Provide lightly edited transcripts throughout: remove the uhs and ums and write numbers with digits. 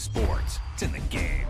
sports. It's in the game.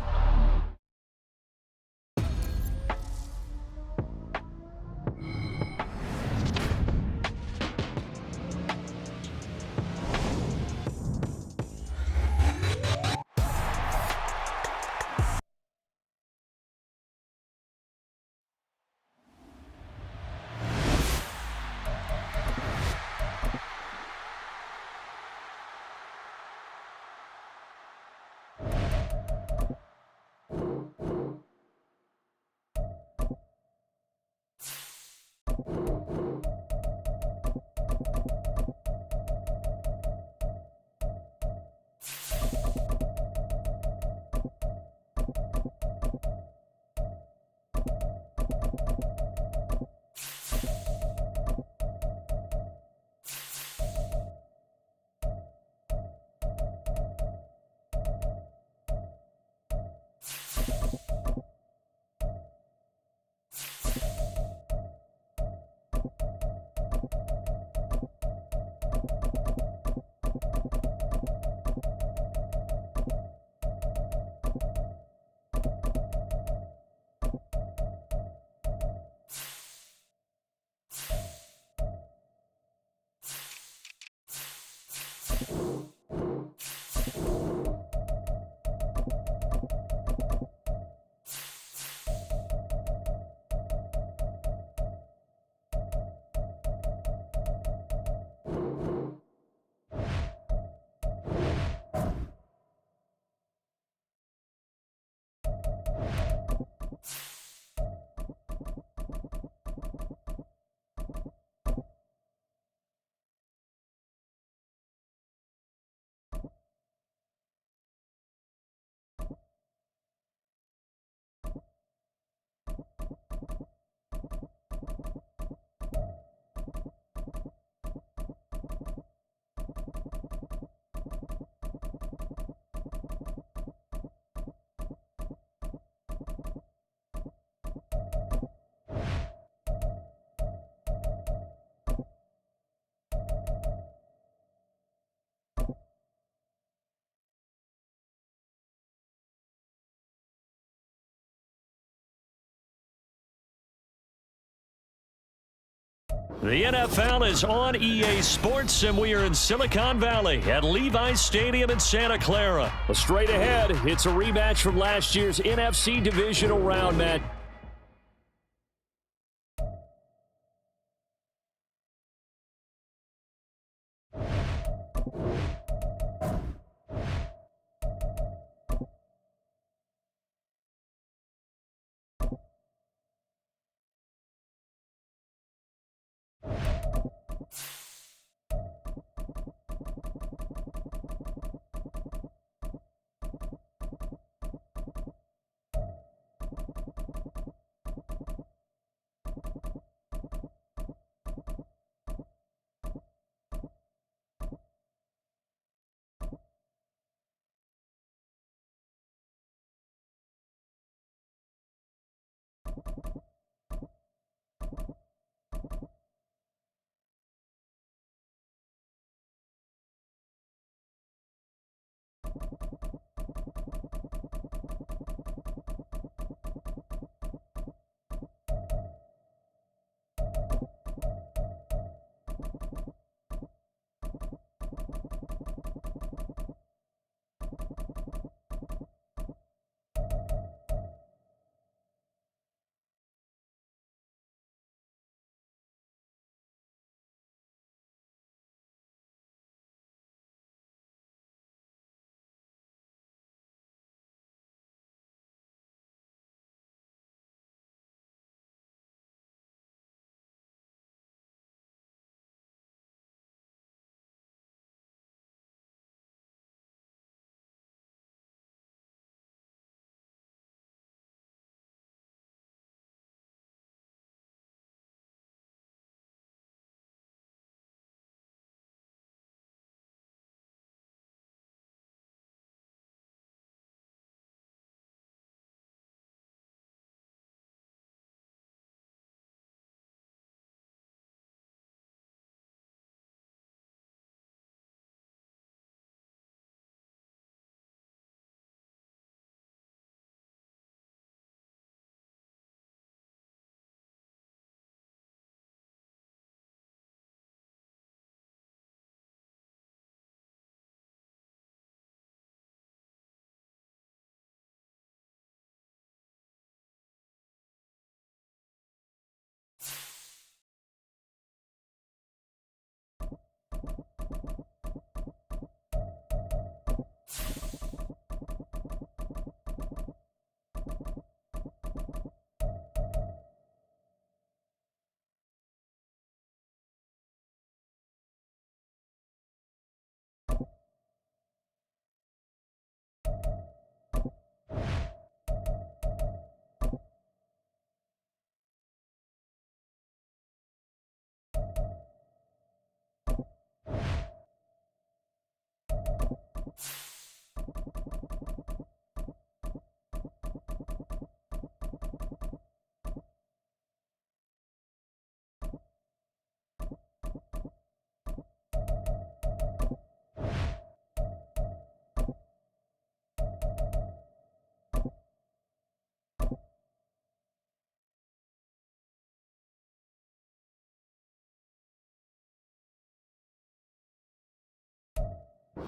The NFL is on EA Sports, and we are in Silicon Valley at Levi's Stadium in Santa Clara. Straight ahead, it's a rematch from last year's NFC Divisional Round, Matt.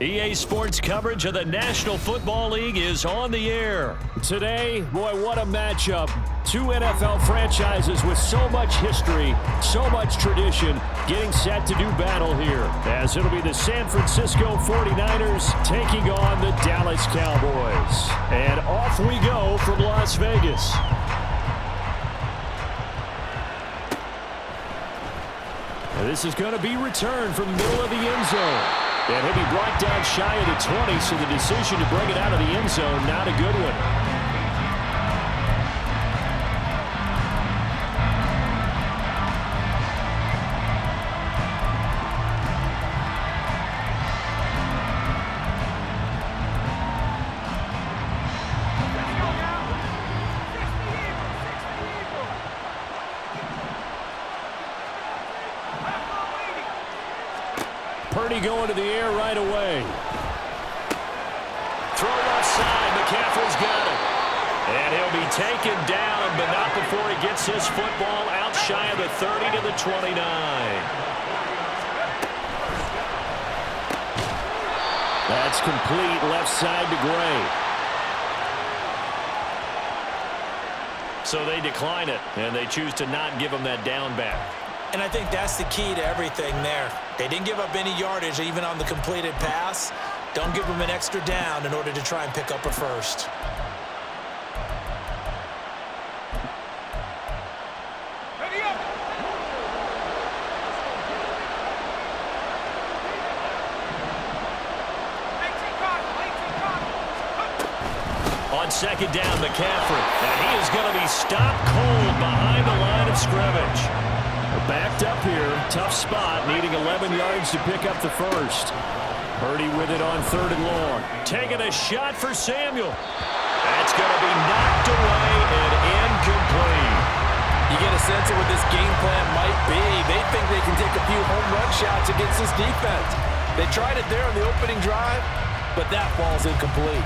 EA Sports coverage of the National Football League is on the air. Today, boy, what a matchup. Two NFL franchises with so much history, so much tradition, getting set to do battle here, as it'll be the San Francisco 49ers taking on the Dallas Cowboys. And off we go from Las Vegas. And this is going to be returned from the middle of the end zone. And he'll be brought down shy of the 20, so the decision to bring it out of the end zone, not a good one. Purdy going to the air right away. Throw left side. McCaffrey's got it. And he'll be taken down, but not before he gets his football out shy of the 30 to the 29. That's complete left side to Gray. So they decline it, and they choose to not give him that down back. And I think that's the key to everything there. They didn't give up any yardage even on the completed pass. Don't give them an extra down in order to try and pick up a first. On second down, McCaffrey. And he is going to be stopped cold behind the line of scrimmage. Backed up here, tough spot, needing 11 yards to pick up the first. Purdy with it on 3rd and long. Taking a shot for Samuel. That's going to be knocked away and incomplete. You get a sense of what this game plan might be. They think they can take a few home run shots against this defense. They tried it there on the opening drive, but that falls incomplete.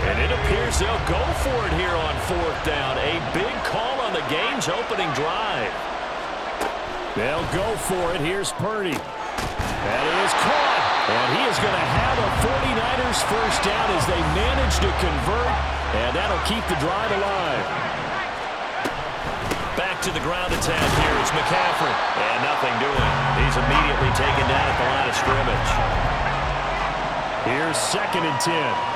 And it appears they'll go for it here on 4th down. A big call on the game's opening drive. They'll go for it. Here's Purdy. That is caught. And he is going to have a 49ers first down as they manage to convert. And that'll keep the drive alive. Back to the ground attack here is McCaffrey. And nothing doing. He's immediately taken down at the line of scrimmage. Here's 2nd and 10.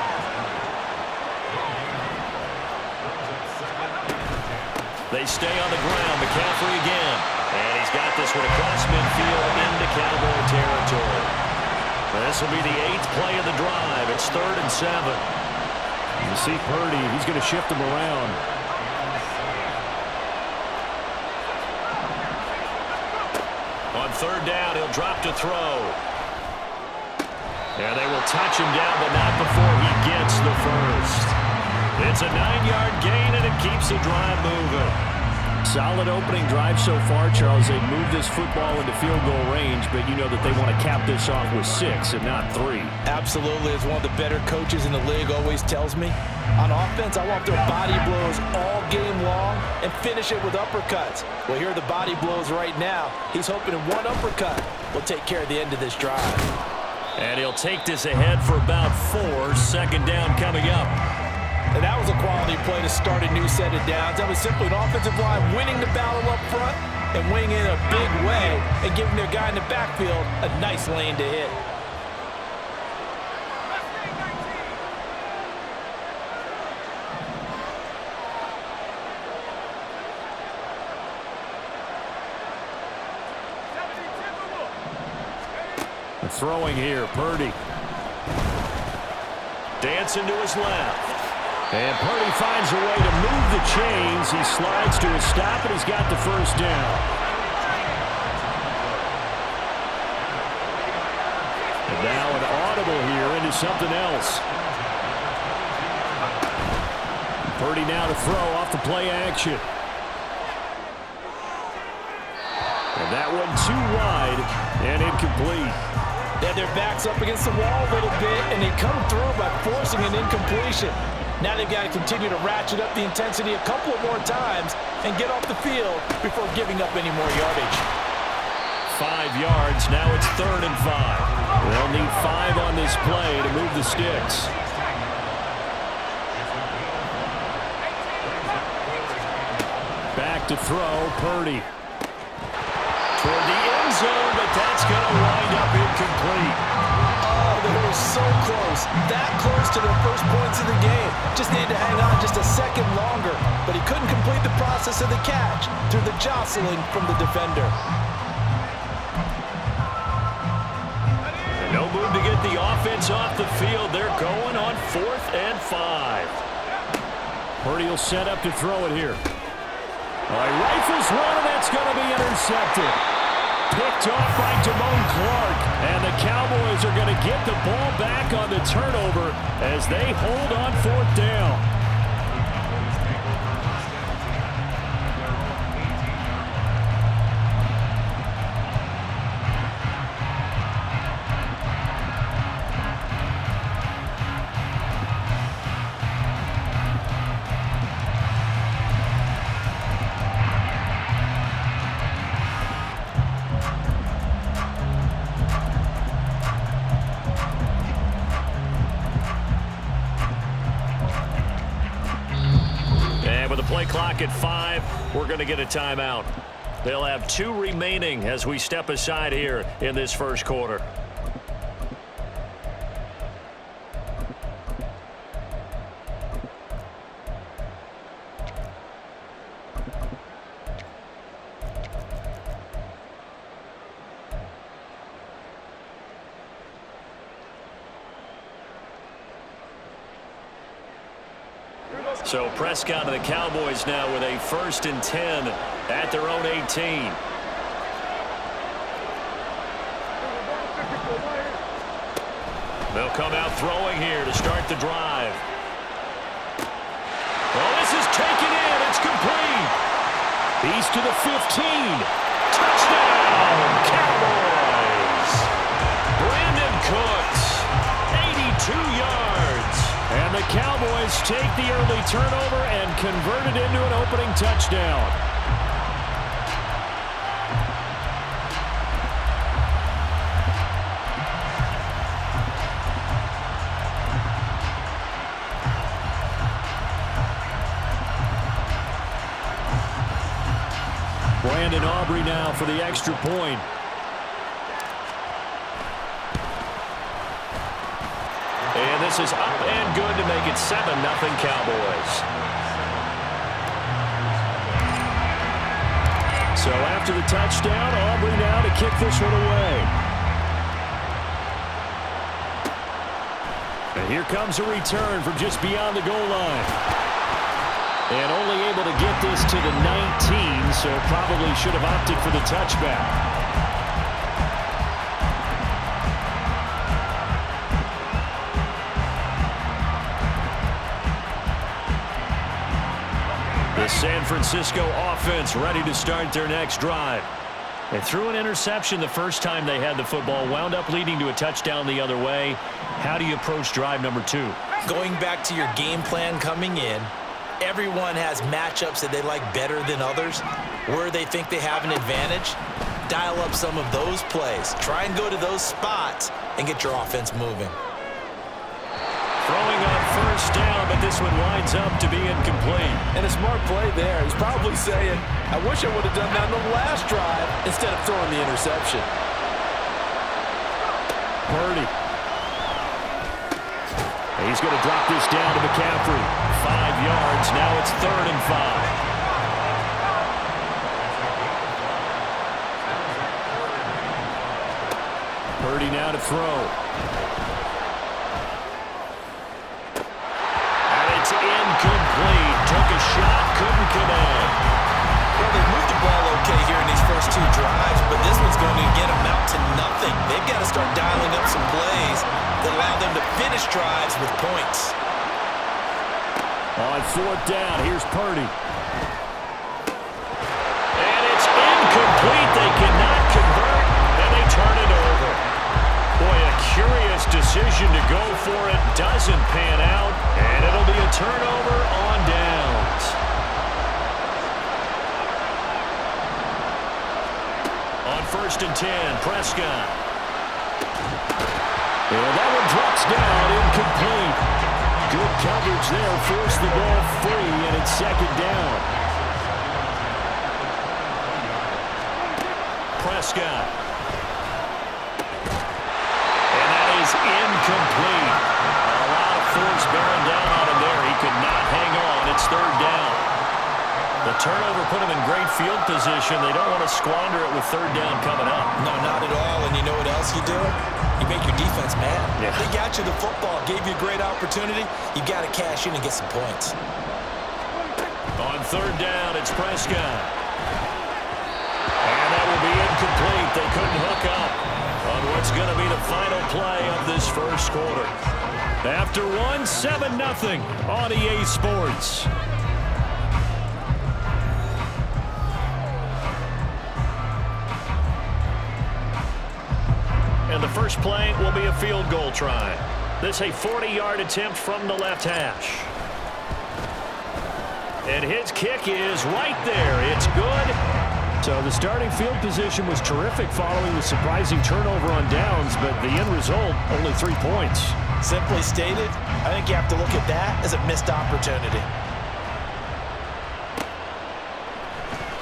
They stay on the ground. McCaffrey again. And he's got this one across midfield into Cowboy territory. This will be the 8th play of the drive. It's 3rd and 7. You see Purdy. He's going to shift him around. On 3rd down, he'll drop to throw. And they will touch him down, but not before he gets the first. It's a 9-yard gain, and it keeps the drive moving. Solid opening drive so far, Charles. They moved this football into field goal range, but you know that they want to cap this off with 6 and not 3. Absolutely. As one of the better coaches in the league always tells me, on offense, I want their body blows all game long and finish it with uppercuts. Well, here are the body blows right now. He's hoping in one uppercut will take care of the end of this drive. And he'll take this ahead for about 4. 2nd down coming up. And that was a quality play to start a new set of downs. That was simply an offensive line winning the battle up front and winning in a big way and giving their guy in the backfield a nice lane to hit. Throwing here, Purdy. Dancing to his left. And Purdy finds a way to move the chains. He slides to a stop, and he's got the first down. And now an audible here into something else. Purdy now to throw off the play action. And that one too wide and incomplete. They had their backs up against the wall a little bit, and they come through by forcing an incompletion. Now they've got to continue to ratchet up the intensity a couple of more times and get off the field before giving up any more yardage. 5 yards. Now it's 3rd and 5. They'll need 5 on this play to move the sticks. Back to throw, Purdy. Toward the end zone, but that's going to wind up incomplete. Oh, they were so close. That close to their first points of the game. Just needed to hang on just a second longer, but he couldn't complete the process of the catch through the jostling from the defender. No move to get the offense off the field. They're going on 4th and 5. Purdy will set up to throw it here. He rifles one, and that's going to be intercepted. Picked off by Damone Clark. And the Cowboys are going to get the ball back on the turnover as they hold on 4th down. Play clock at 5. We're going to get a timeout. They'll have 2 remaining as we step aside here in this first quarter. So Prescott and the Cowboys now with a 1st and 10 at their own 18. They'll come out throwing here to start the drive. Well, this is taken in. It's complete. He's to the 15. Touchdown, Cowboys. Brandon Cooks, 82 yards. And the Cowboys take the early turnover and convert it into an opening touchdown. Brandon Aubrey now for the extra point. And this is up and good to make it 7-0 Cowboys. So after the touchdown, Aubrey now to kick this one away. And here comes a return from just beyond the goal line. And only able to get this to the 19, so probably should have opted for the touchback. The San Francisco offense ready to start their next drive. They threw an interception the first time they had the football, wound up leading to a touchdown the other way. How do you approach drive number 2? Going back to your game plan coming in, everyone has matchups that they like better than others. Where they think they have an advantage, dial up some of those plays. Try and go to those spots and get your offense moving. Throwing on 1st down, but this one winds up to be incomplete. And a smart play there. He's probably saying, I wish I would have done that in the last drive instead of throwing the interception. Purdy. He's going to drop this down to McCaffrey. 5 yards. Now it's 3rd and 5. Purdy now to throw. It's incomplete. Took a shot, couldn't connect. Well, they moved the ball okay here in these first 2 drives, but this one's going to again amount to nothing. They've got to start dialing up some plays that allow them to finish drives with points. On 4th down, here's Purdy. And it's incomplete. They cannot convert, and they turn it over. Boy, a curious decision to go for it doesn't pan out, and it'll be a turnover on downs. On 1st and 10, Prescott. And that one drops down, incomplete. Good coverage there, forced the ball free, and it's 2nd down. Prescott. And that is incomplete. A lot of force bearing down on him there. He could not hang on. It's 3rd down. The turnover put him in great field position. They don't want to squander it with 3rd down coming up. No, not at all. And you know what else you do? You make your defense mad. Yeah. They got you the football, gave you a great opportunity. You got to cash in and get some points. On 3rd down, it's Prescott. And that will be incomplete. They couldn't hook up on what's going to be the final play of this 1st quarter. After one, 7-0 on EA Sports. And the first play will be a field goal try. This a 40-yard attempt from the left hash. And his kick is right there. It's good. So the starting field position was terrific following the surprising turnover on downs, but the end result, only 3 points. Simply stated, I think you have to look at that as a missed opportunity.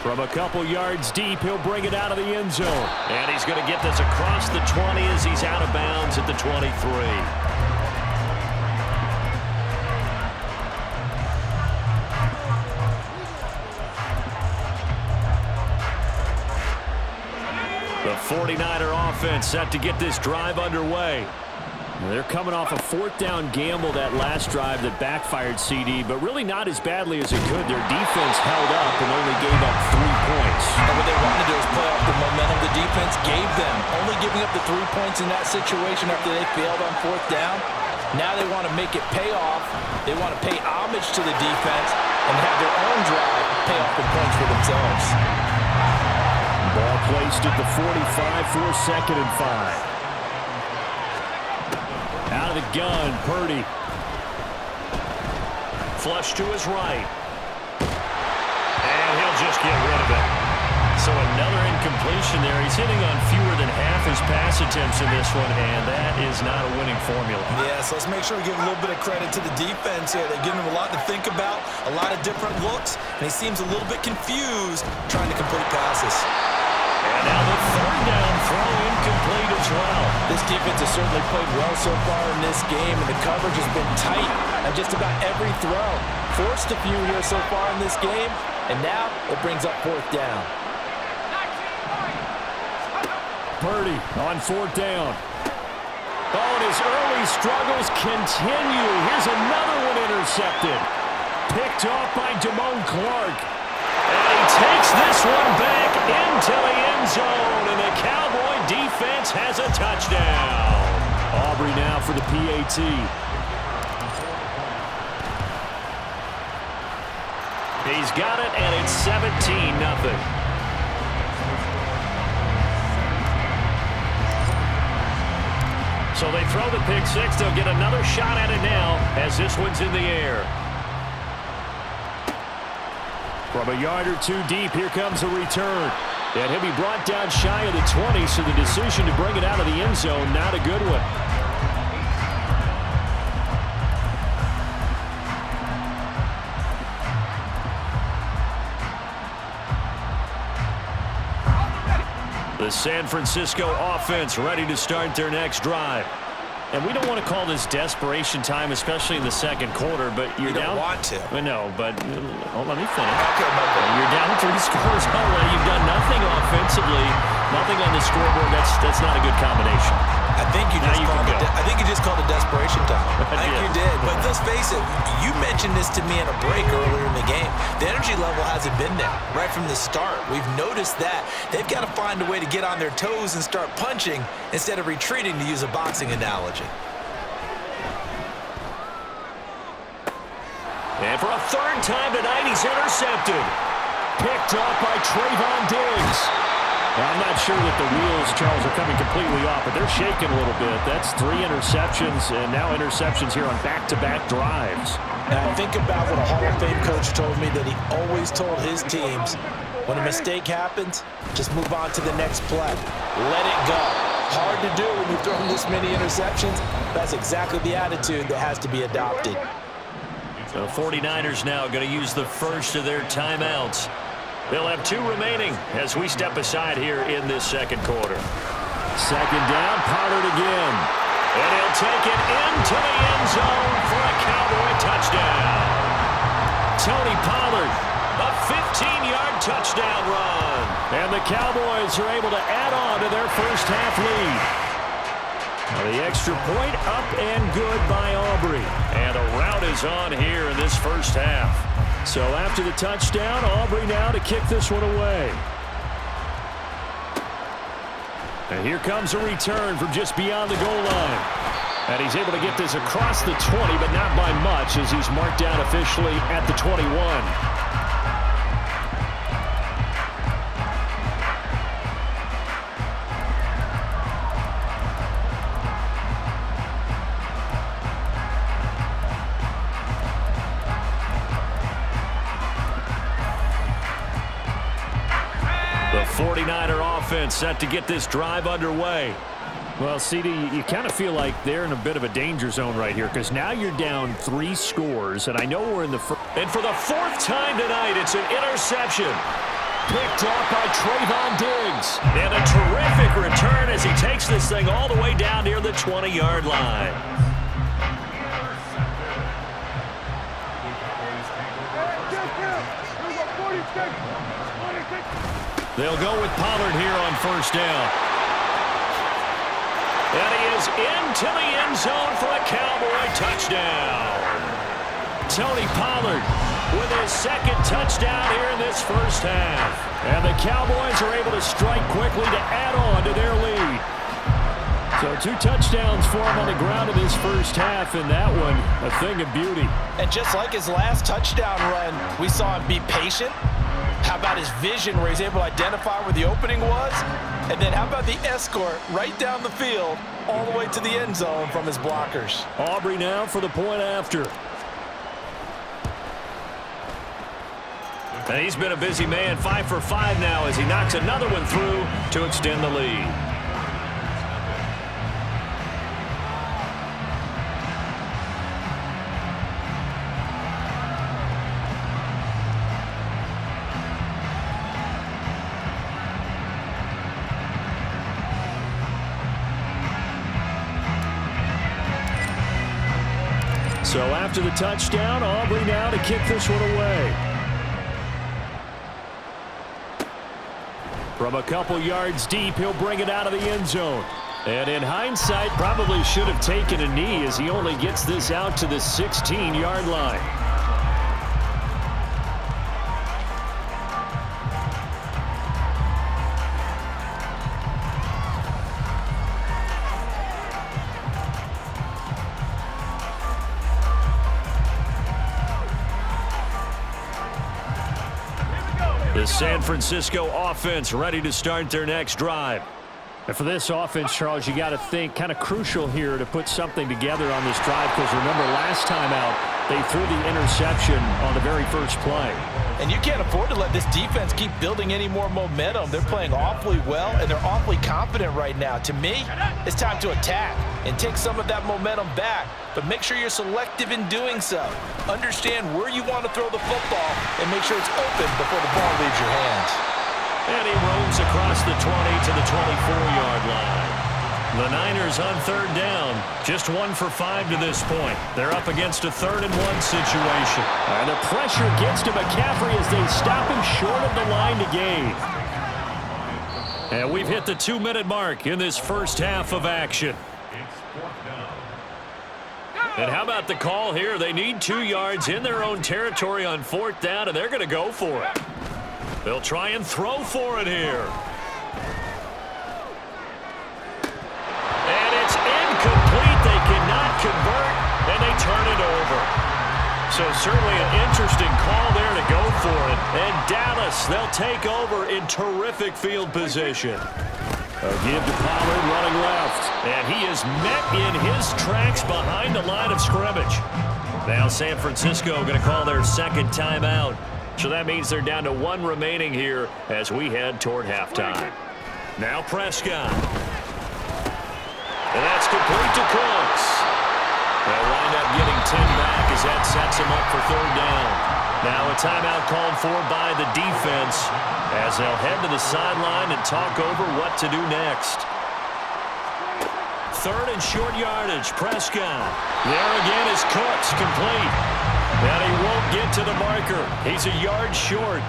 From a couple yards deep, he'll bring it out of the end zone. And he's going to get this across the 20 as he's out of bounds at the 23. The 49er offense set to get this drive underway. They're coming off a 4th down gamble that last drive that backfired CD, but really not as badly as it could. Their defense held up and only gave up 3 points. And what they wanted to do is play off the momentum the defense gave them. Only giving up the 3 points in that situation after they failed on 4th down. Now they want to make it pay off. They want to pay homage to the defense and have their own drive pay off the points for themselves. Ball placed at the 45 for 2nd and 5. Out of the gun, Purdy. Flush to his right. And he'll just get rid of it. So another incompletion there. He's hitting on fewer than half his pass attempts in this one, and that is not a winning formula. Yeah, so let's make sure we give a little bit of credit to the defense here. They're giving him a lot to think about, a lot of different looks, and he seems a little bit confused trying to complete passes. And now the 3rd down throw incomplete as well. This defense has certainly played well so far in this game, and the coverage has been tight on just about every throw. Forced a few here so far in this game, and now it brings up 4th down. Purdy on 4th down. Oh, and his early struggles continue. Here's another one intercepted. Picked off by Damone Clark. And he takes this one back into the end zone, and the Cowboy defense has a touchdown. Aubrey now for the PAT. He's got it, and it's 17-0. So they throw the pick six. They'll get another shot at it now as this one's in the air. From a yard or 2 deep, here comes a return. And he'll be brought down shy of the 20, so the decision to bring it out of the end zone, not a good one. The San Francisco offense ready to start their next drive. And we don't want to call this desperation time, especially in the 2nd quarter, but you're down. You don't want to. I know, but let me finish. Okay, You're down 3 scores already. You've done nothing offensively, nothing on the scoreboard. That's not a good combination. I think you just called it desperation time. I think you did. But let's face it, you mentioned this to me in a break earlier in the game. The energy level hasn't been there right from the start. We've noticed that. They've got to find a way to get on their toes and start punching instead of retreating, to use a boxing analogy. And for a 3rd time tonight, he's intercepted. Picked up by Trayvon Diggs. Well, I'm not sure that the wheels, Charles, are coming completely off, but they're shaking a little bit. That's 3 interceptions, and now interceptions here on back-to-back drives. And I think about what a Hall of Fame coach told me, that he always told his teams, when a mistake happens, just move on to the next play. Let it go. Hard to do when you've thrown this many interceptions. That's exactly the attitude that has to be adopted. So the 49ers now going to use the first of their timeouts. They'll have 2 remaining as we step aside here in this second quarter. Second down, Pollard again. And he'll take it into the end zone for a Cowboy touchdown. Tony Pollard, a 15-yard touchdown run. And the Cowboys are able to add on to their first half lead. Now the extra point up and good by Aubrey. And a rout is on here in this first half. So after the touchdown, Aubrey now to kick this one away. And here comes a return from just beyond the goal line. And he's able to get this across the 20, but not by much, as he's marked down officially at the 21. The 49er offense set to get this drive underway. Well, CD, you kind of feel like they're in a bit of a danger zone right here, because now you're down 3 scores, and I know we're in the first. And for the 4th time tonight, it's an interception. Picked off by Trayvon Diggs. And a terrific return as he takes this thing all the way down near the 20-yard line. They'll go with Pollard here on first down. And he is into the end zone for a Cowboy touchdown. Tony Pollard with his 2nd touchdown here in this first half. And the Cowboys are able to strike quickly to add on to their lead. So 2 touchdowns for him on the ground in this first half, and that one a thing of beauty. And just like his last touchdown run, we saw him be patient. How about his vision, where he's able to identify where the opening was? And then how about the escort right down the field all the way to the end zone from his blockers? Aubrey now for the point after. And he's been a busy man, 5 for 5 now as he knocks another one through to extend the lead. So after the touchdown, Aubrey now to kick this one away. From a couple yards deep, he'll bring it out of the end zone. And in hindsight, probably should have taken a knee as he only gets this out to the 16-yard line. The San Francisco offense ready to start their next drive. And for this offense, Charles, you got to think kind of crucial here to put something together on this drive, because remember last time out, they threw the interception on the very first play. And you can't afford to let this defense keep building any more momentum. They're playing awfully well, and they're awfully confident right now. To me, it's time to attack and take some of that momentum back, but make sure you're selective in doing so. Understand where you want to throw the football and make sure it's open before the ball leaves your hands. And he roams across the 20 to the 24-yard line. The Niners on 3rd down, just 1 for 5 to this point. They're up against a 3rd and 1 situation. And the pressure gets to McCaffrey as they stop him short of the line to gain. And we've hit the 2-minute mark in this first half of action. And how about the call here? They need 2 yards in their own territory on 4th down, and they're going to go for it. They'll try and throw for it here. And it's incomplete. They cannot convert, and they turn it over. So certainly an interesting call there to go for it. And Dallas, they'll take over in terrific field position. A give to Pollard running left. And he is met in his tracks behind the line of scrimmage. Now San Francisco going to call their second timeout. So that means they're down to one remaining here as we head toward halftime. Now Prescott. And that's complete to Cooks. They'll wind up getting 10 back as that sets him up for third down. Now a timeout called for by the defense as they'll head to the sideline and talk over what to do next. Third and short yardage, Prescott. There again is Cooks, complete. And he won't get to the marker. He's a yard short.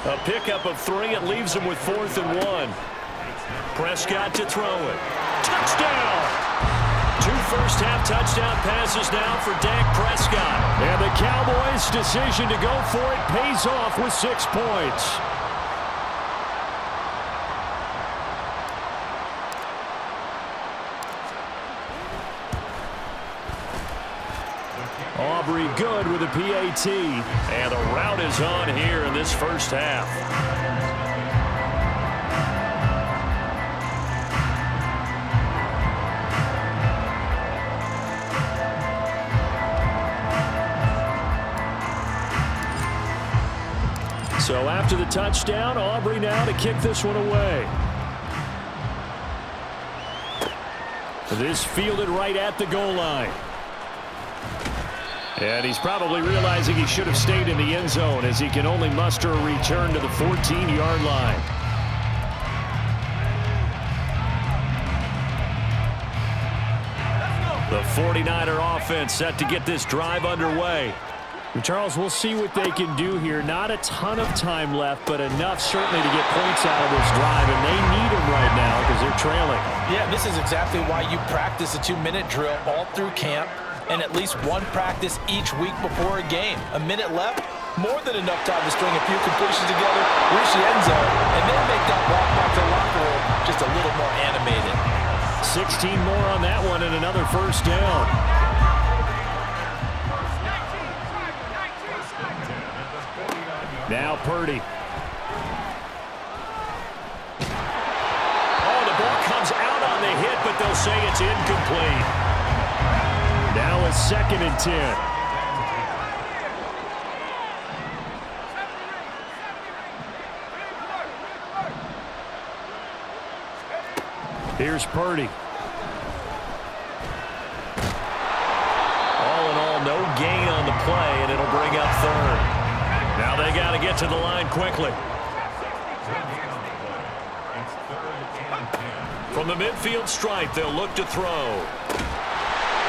A pickup of 3. It leaves him with 4th and 1. Prescott to throw it. Touchdown! 2 first-half touchdown passes now for Dak Prescott. And the Cowboys' decision to go for it pays off with 6 points. Aubrey good with a PAT. And the route is on here in this first half. So after the touchdown, Aubrey now to kick this one away. This fielded right at the goal line. And he's probably realizing he should have stayed in the end zone as he can only muster a return to the 14-yard line. The 49er offense set to get this drive underway. And Charles, we'll see what they can do here. Not a ton of time left, but enough certainly to get points out of this drive, and they need them right now because they're trailing. Yeah, this is exactly why you practice a 2-minute drill all through camp and at least one practice each week before a game. A minute left, more than enough time to string a few completions together, reach the end zone, and then make that walk back to the locker room just a little more animated. 16 more on that one and another first down. Now Purdy. Oh, the ball comes out on the hit, but they'll say it's incomplete. Now a 2nd and 10. Here's Purdy. All in all, no gain on the play, and it'll bring up 3rd. Now they got to get to the line quickly. From the midfield stripe, they'll look to throw.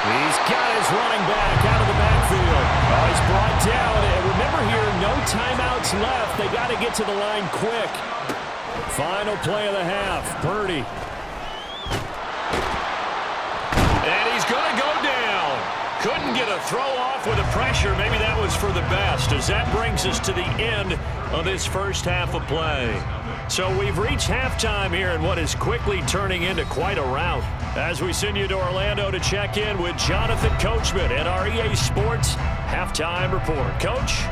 He's got his running back out of the backfield. Oh, he's brought down. And remember here, no timeouts left. They got to get to the line quick. Final play of the half. Purdy. And he's going to go down. Couldn't get a throw off with the pressure. Maybe that was for the best, as that brings us to the end of this first half of play. So we've reached halftime here in what is quickly turning into quite a rout. As we send you to Orlando to check in with Jonathan Coachman at our EA Sports Halftime Report. Coach?